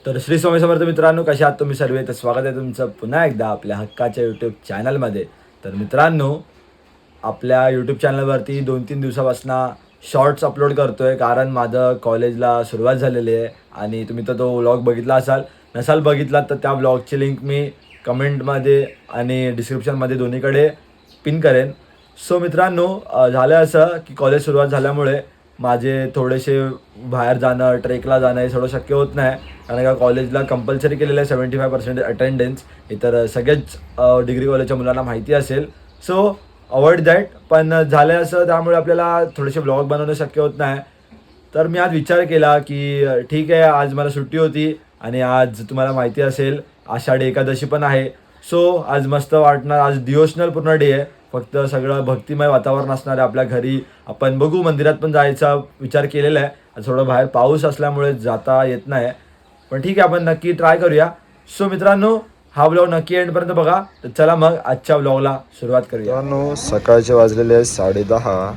तर श्री स्वामी समर्थ मित्रांनो, कशा आहात तुम्ही सर्व? तर स्वागत आहे तुमचं पुन्हा एकदा आपल्या हक्काच्या यूट्यूब चॅनलमध्ये. तर मित्रांनो, आपल्या यूट्यूब चॅनलवरती 2-3 दिवसापासून शॉर्ट्स अपलोड करतो आहे, कारण माझं कॉलेजला सुरुवात झालेली आहे आणि तुम्ही तर तो व्लॉग बघितला असाल. नसाल बघितला तर त्या व्लॉगची लिंक मी कमेंटमध्ये आणि डिस्क्रिप्शनमध्ये दोन्हीकडे पिन करेन. सो मित्रांनो, झालं असं की कॉलेज सुरुवात झाल्यामुळे माझे थोडेसे बाहेर जाणं, ट्रेकला जाणं हे थोडं शक्य होत नाही. कारण का कॉलेजला कंपल्सरी केलेलं आहे 75% अटेंडन्स. हे तर सगळेच डिग्री कॉलेजच्या मुलांना माहिती असेल. So avoid that. पण झालं असं, त्यामुळे आपल्याला थोडेसे ब्लॉग बनवणं शक्य होत नाही. तर मी आज विचार केला की ठीक आहे, आज मला सुट्टी होती आणि आज तुम्हाला माहिती असेल आषाढी एकादशी पण आहे. सो आज मस्त वाटणार. आज डिवोशनल पूर्ण डे आहे. फक्त सगळं भक्तिमय वातावरण असणार आहे आपल्या घरी. आपण बघू, मंदिरात पण जायचा विचार केलेला आहे. आज थोडं बाहेर पाऊस असल्यामुळे जाता येत नाही, पण ठीक आहे, आपण नक्की ट्राय करूया. सो मित्रांनो, हा ब्लॉग नक्की एंडपर्यंत बघा. तर चला मग आजच्या ब्लॉगला सुरुवात करूया. मित्रांनो, सकाळचे वाजलेले आहेत 10:30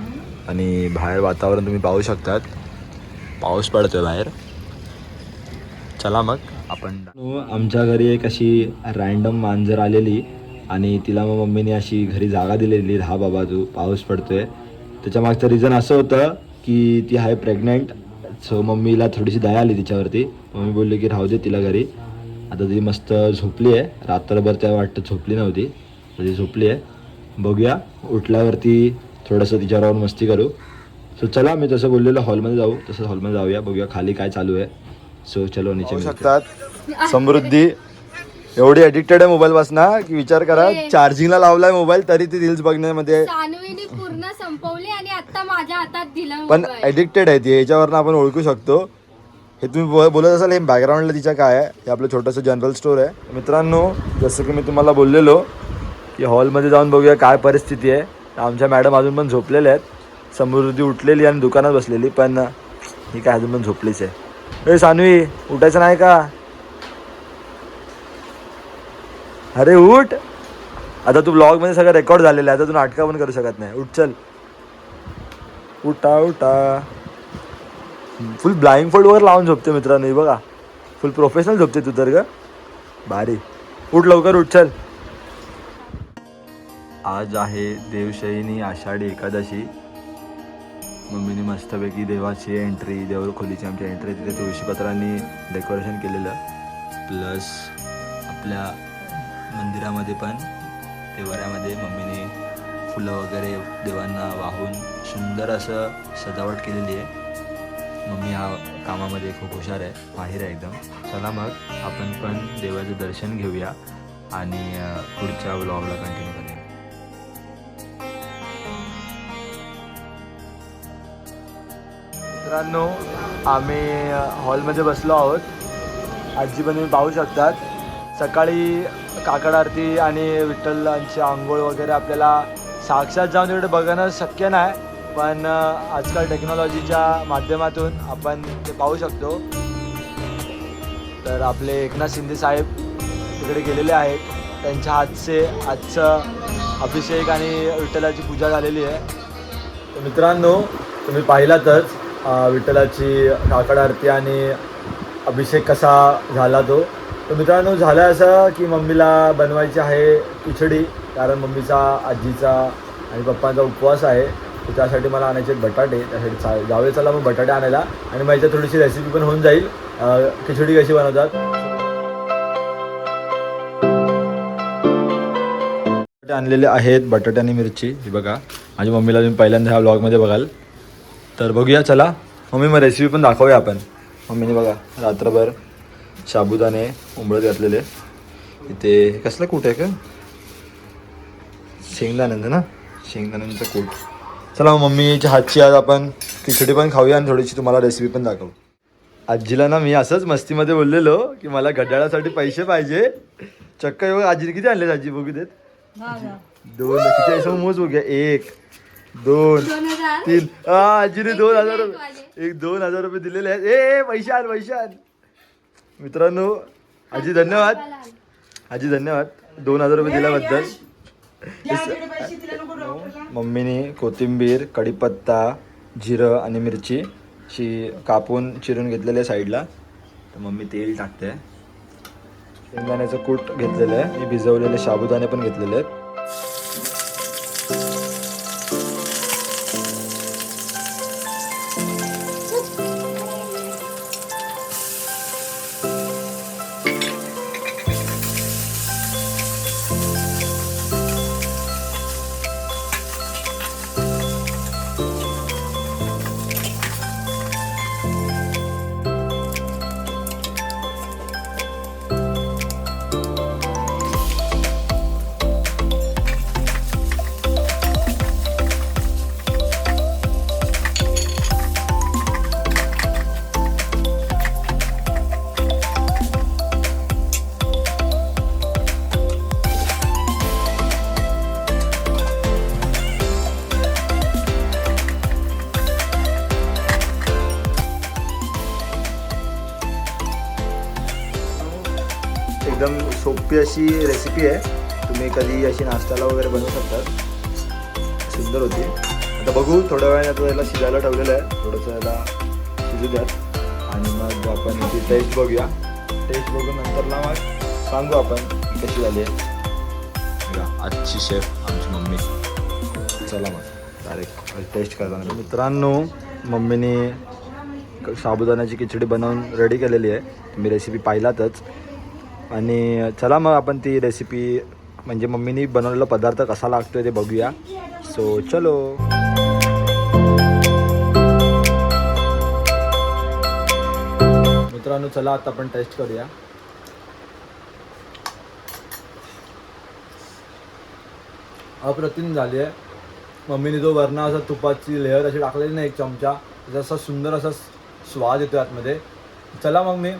आणि बाहेर वातावरण तुम्ही पाहू शकतात. पाऊस पडतोय बाहेर. चला मग आपण. आमच्या घरी एक अशी रँडम मांजर आलेली आणि तिला मग मम्मीने अशी घरी जागा दिलेली. हा बाबा, तू पाऊस पडतोय. त्याच्या मागचं रिझन असं होतं की ती आहे प्रेग्नेंट. सो मम्मीला थोडीशी दया आली तिच्यावरती. मम्मी बोलली की राहू दे तिला घरी. आता ती मस्त झोपली आहे. रात्रभर त्या वाटतं झोपली नव्हती, तर ती झोपली आहे. बघूया उठल्यावरती थोडंसं तिच्यावर मस्ती करू. सो चला, मी तसं बोललेलं हॉलमध्ये जाऊ, तसं हॉलमध्ये जाऊया. बघूया खाली काय चालू आहे. सो चलो नीचे शकतात. समृद्धी एवढी ॲडिक्टेड आहे मोबाईलपासून की विचार करा. चार्जिंगला लावलाय मोबाईल तरी ती रील्स बघण्यामध्ये पूर्ण संपवली आणि आता माझ्या हातात दिला. पण ॲडिक्टेड आहे ती. याच्यावरनं आपण ओळखू शकतो. हे तुम्ही बोलत असाल हे बॅकग्राऊंडला तिच्या काय आहे. हे आपलं छोटंसं जनरल स्टोर आहे. मित्रांनो, जसं की मी तुम्हाला बोललेलो की हॉलमध्ये जाऊन बघूया काय परिस्थिती आहे. आमच्या मॅडम अजून पण झोपलेल्या आहेत. समृद्धी उठलेली आणि दुकानात बसलेली, पण ही काय अजून पण झोपलीच आहे. सानवी, उठायचं नाही का? अरे उठ. आता तू ब्लॉगमध्ये सगळं रेकॉर्ड झालेलं आहे. आता तू नाटकं पण करू शकत नाही. उठ, चल उठा उठा. फुल ब्लाइंड फोल्ड वगैरे लावून झोपते मित्रांनो. ही बघा, फुल प्रोफेशनल झोपते तू तर ग. भारी. उठ लवकर, उठ चल. आज आहे देवशयनी आषाढी एकादशी. मम्मीने मस्तपैकी देवाची एंट्री, देवखोलीची आमची एंट्री, तिथे तुळशीपत्रांनी डेकोरेशन केलेलं. प्लस आपल्या मंदिरामध्ये पण देवाऱ्यामध्ये मम्मीने फुलं वगैरे देवांना वाहून सुंदर असं सजावट केलेली आहे. मम्मी हा कामामध्ये खूप हुशार आहे, माहीर आहे एकदम. चला मग आपण पण देवाचं दर्शन घेऊया आणि पुढच्या व्लॉगला कंटिन्यू करूया. मित्रांनो, आम्ही हॉलमध्ये बसलो आहोत. आजी पण तुम्ही पाहू शकतात. सकाळी काकड आरती आणि विठ्ठलांची आंघोळ वगैरे आपल्याला साक्षात जाऊन तिकडे बघणं शक्य नाही, पण आजकाल टेक्नॉलॉजीच्या माध्यमातून आपण ते पाहू शकतो. तर आपले एकनाथ शिंदे साहेब तिकडे गेलेले आहेत. त्यांच्या हातचे आजचं अभिषेक आणि विठ्ठलाची पूजा झालेली आहे. तर मित्रांनो, तुम्ही पाहिलातच विठ्ठलाची काकड आरती आणि अभिषेक कसा झाला तो. तर मित्रांनो, झालं असं की मम्मीला बनवायची आहे खिचडी, कारण मम्मीचा, आजीचा आणि पप्पांचा उपवास आहे. तर त्यासाठी मला आणायचे बटाटे. त्यासाठी जाऊया, चला मग बटाटे आणायला. आणि मग याच्यात थोडीशी रेसिपी पण होऊन जाईल, खिचडी कशी बनवतात. बटाटे आणलेले आहेत, बटाटे आणि मिरची. ही बघा, माझ्या मम्मीला तुम्ही पहिल्यांदा ह्या व्लॉगमध्ये बघाल. तर बघूया, चला मम्मी, मग रेसिपी पण दाखवूया आपण. मम्मीने बघा रात्रभर साबुदाणे उंबळत घातलेले. इथे कसलं कूट आहे का? शेंगदाण्याचं ना, शेंगदाण्यांचं कूट. चला मग मम्मीच्या हातची आज आपण खिचडी पण खाऊया आणि थोडीशी तुम्हाला रेसिपी पण दाखवू. आजीला ना मी असंच मस्तीमध्ये बोललेलो की मला घड्याळासाठी पैसे पाहिजे. चक्क बघ, आजीने किती आणले? आजी बघू देत. 2 किती आहे मोज बघूया. 1 2 3. आजीने 2000 रुपये, 2000 रुपये दिलेले आहेत. पैसे आण, पैसे आण. मित्रांनो, आजी धन्यवाद. आजी धन्यवाद 2000 रुपये दिल्याबद्दल. मम्मीने कोथिंबीर, कढीपत्ता, जिरं आणि मिरची अशी कापून चिरून घेतलेली आहे साईडला. तर मम्मी तेल टाकते. शेंगदाण्याचं कूट घेतलेलं आहे आणि भिजवलेले साबुदाणे पण घेतलेले आहेत. एकदम सोपी अशी रेसिपी आहे. तुम्ही कधी अशी नाश्त्याला वगैरे बनवू शकतात. सुंदर होती. आता बघू थोड्या वेळाने आता याला शिजायला ठेवलेलं आहे. थोडंसं याला शिजू द्यात आणि मग आपण ती टेस्ट बघूया. टेस्ट बघून नंतरला मग सांगू आपण कशी झाली आहे. आजची शेफ आमची मम्मी. चला मग डायरेक्ट टेस्ट करताना. मित्रांनो मम्मीने साबुदाण्याची खिचडी बनवून रेडी केलेली आहे. तुम्ही रेसिपी पाहिलातच. आणि चला मग आपण ती रेसिपी म्हणजे मम्मीनी बनवलेला पदार्थ कसा लागतोय ते बघूया. सो चलो. मित्रांनो चला आता आपण टेस्ट करूया. अप्रतिम झाली आहे. मम्मीने जो वरण असा तुपाची लेअर अशी टाकलेली नाही एक चमचा, त्याचा असा सुंदर असा स्वाद येतो आतमध्ये. चला मग मी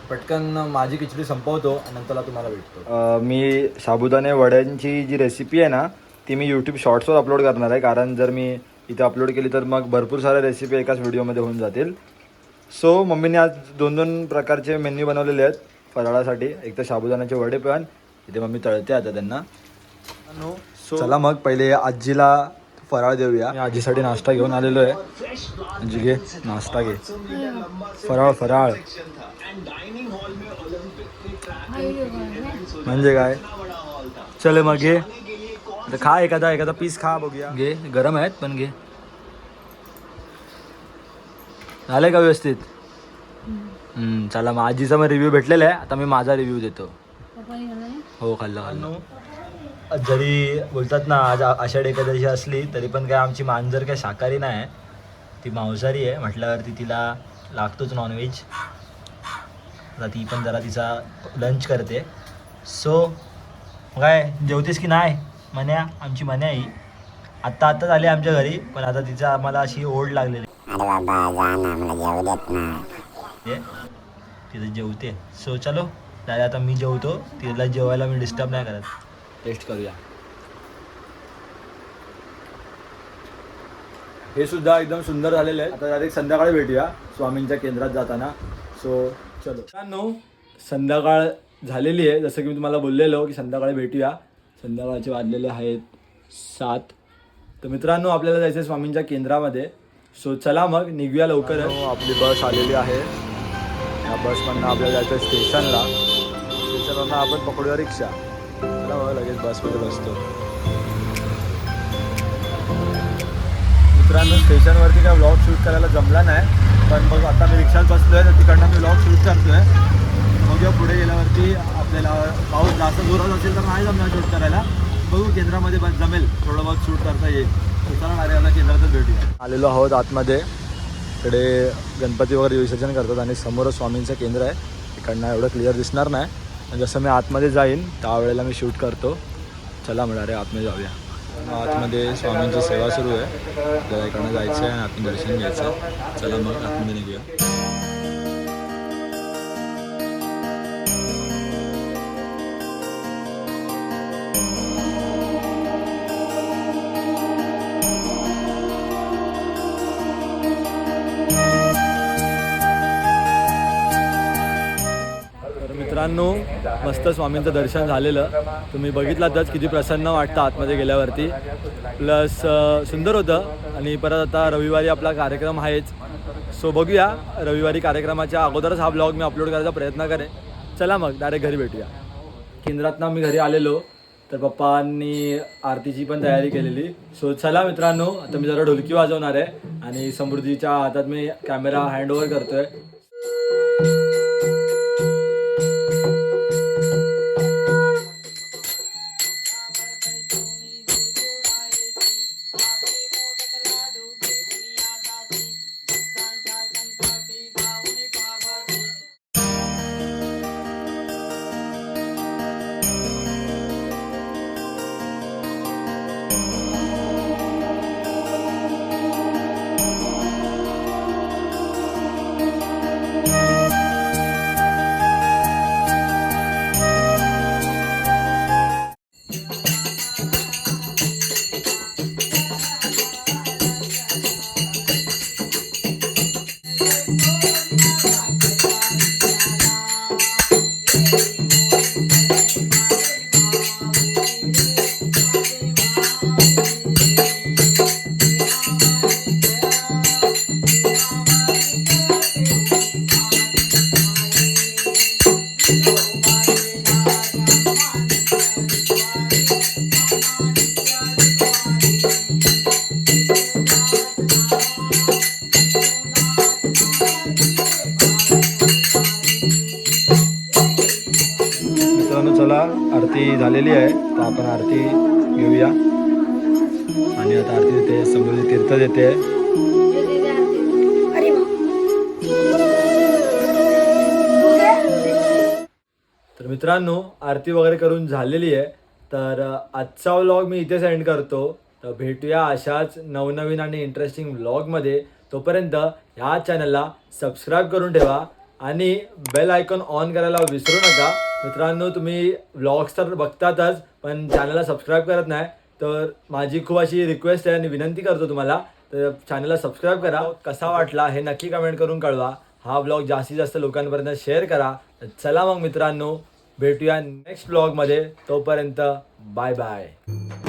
पटकन माझी खिचडी संपवतो आणि नंतरला तुम्हाला भेटतो. मी साबुदाणे वड्यांची जी रेसिपी आहे ना ती मी यूट्यूब शॉर्ट्सवर अपलोड करणार आहे. कारण जर मी इथे अपलोड केली तर मग भरपूर साऱ्या रेसिपी एकाच व्हिडिओमध्ये होऊन जातील. सो मम्मीने आज 2 प्रकारचे मेन्यू बनवलेले आहेत फराळासाठी. एक तर साबुदाण्याचे वडे पण इथे मम्मी तळते आता त्यांना. सो चला मग पहिले आजीला फराळ देऊया. मी आजीसाठी नाश्ता घेऊन आलेलो आहे. आजी घे नाश्ता घे. फराळ फराळ म्हणजे काय. चल मग घे खा. एखादा पीस खा बघूया. घे गरम आहेत पण घे. झालंय का व्यवस्थित. चला मग आजीचा मग रिव्ह्यू भेटलेला आहे. आता मी माझा रिव्ह्यू देतो. हो खाल्लं. जरी बोलतात ना आज आषाढी एकादशी असली तरी पण काय आमची मांजर काय शाकाहारी नाही आहे. ती मांसाहारी आहे. म्हटल्यावरती तिला लागतोच नॉनव्हेज. आता ती पण जरा तिचा लंच करते. सो काय जेवतेस की नाही मन्या. आमची मन्या ही आत्ता आली आमच्या घरी. पण आता तिचा आम्हाला अशी ओढ लागलेली. तिथं जेवते. सो चलो दादा आता मी जेवतो. तिला जेवायला मी डिस्टर्ब नाही करत. टेस्ट करूया. हे सुद्धा एकदम सुंदर झालेलं आहे. आता डायरेक्ट संध्याकाळी भेटूया स्वामींच्या केंद्रात जाताना. सो चलो. मित्रांनो संध्याकाळ झालेली आहे. जसं की मी तुम्हाला बोललेलो की संध्याकाळी भेटूया. संध्याकाळचे वाजलेले आहेत 7. तर मित्रांनो आपल्याला जायचं आहे स्वामींच्या केंद्रामध्ये. सो चला मग निघूया लवकर. आपली बस आलेली आहे. या बसमधनं आपल्याला जायचं आहे स्टेशनला. स्टेशनवरनं आपण पकडूया रिक्षा. चला मग लगेच बसमध्ये बसतो. मित्रांनो स्टेशनवरती काय व्लॉग शूट करायला जमला नाही. पण मग आता मी रिक्षात बसलो आहे तर तिकडनं मी व्लॉग शूट करतो आहे. बघूया पुढे गेल्यावरती आपल्याला पाऊस जास्त जोरात असेल तर नाही जमणार शूट करायला. बघू केंद्रामध्ये बस जमेल थोडं बहुत शूट करता येईल. चला आता केंद्रातच भेटूया. आलेलो आहोत आतमध्ये. इकडे गणपती वगैरे विसर्जन करतात आणि समोरच स्वामींचं केंद्र आहे. इकडनं एवढं क्लिअर दिसणार नाही. आणि जसं मी आतमध्ये जाईन त्यावेळेला मी शूट करतो. चला म्हणारे आतमध्ये जाऊया. आतमध्ये स्वामींची सेवा सुरू आहे. जरा इकडनं जायचं आहे आणि आतून दर्शन घ्यायचं आहे. चला मग आतमध्ये निघूया. मित्रांनो मस्त स्वामींचं दर्शन झालेलं. तुम्ही बघितलातच किती प्रसन्न वाटतं आतमध्ये गेल्यावरती. प्लस सुंदर होतं. आणि परत आता रविवारी आपला कार्यक्रम आहेच. सो बघूया, रविवारी कार्यक्रमाच्या अगोदरच हा ब्लॉग मी अपलोड करायचा प्रयत्न करेन. चला मग डायरेक्ट घरी भेटूया. केंद्रातनं मी घरी आलेलो तर पप्पांनी आरतीची पण तयारी केलेली. सो चला मित्रांनो, आता मी जरा ढोलकी वाजवणार आहे आणि समृद्धीच्या हातात मी कॅमेरा हँड ओव्हर करतोय. चला, आरती झालेली आहे तर आपण आरती घेऊया. आणि आता आरती देते समृद्धी, तीर्थ देते. तर मित्रांनो, आरती वगैरे करून झालेली आहे. तर आजचा व्लॉग मी इथेच एंड करतो. तर भेटूया अशाच नवनवीन आणि इंटरेस्टिंग व्लॉगमध्ये. तोपर्यंत ह्या चॅनलला सबस्क्राईब करून ठेवा आणि बेल आयकॉन ऑन करायला विसरू नका. मित्रांनो, तुम्ही व्लॉग्स तर बघतातच पण चॅनलला सबस्क्राईब करत नाही, तर माझी खूप अशी रिक्वेस्ट आहे आणि विनंती करतो तुम्हाला, तर चॅनलला सबस्क्राईब करा. कसा वाटला हे नक्की कमेंट करून कळवा. हा व्लॉग जास्तीत जास्त लोकांपर्यंत शेअर करा. तर चला मग मित्रांनो, भेटूया नेक्स्ट व्लॉगमध्ये. तोपर्यंत बाय बाय.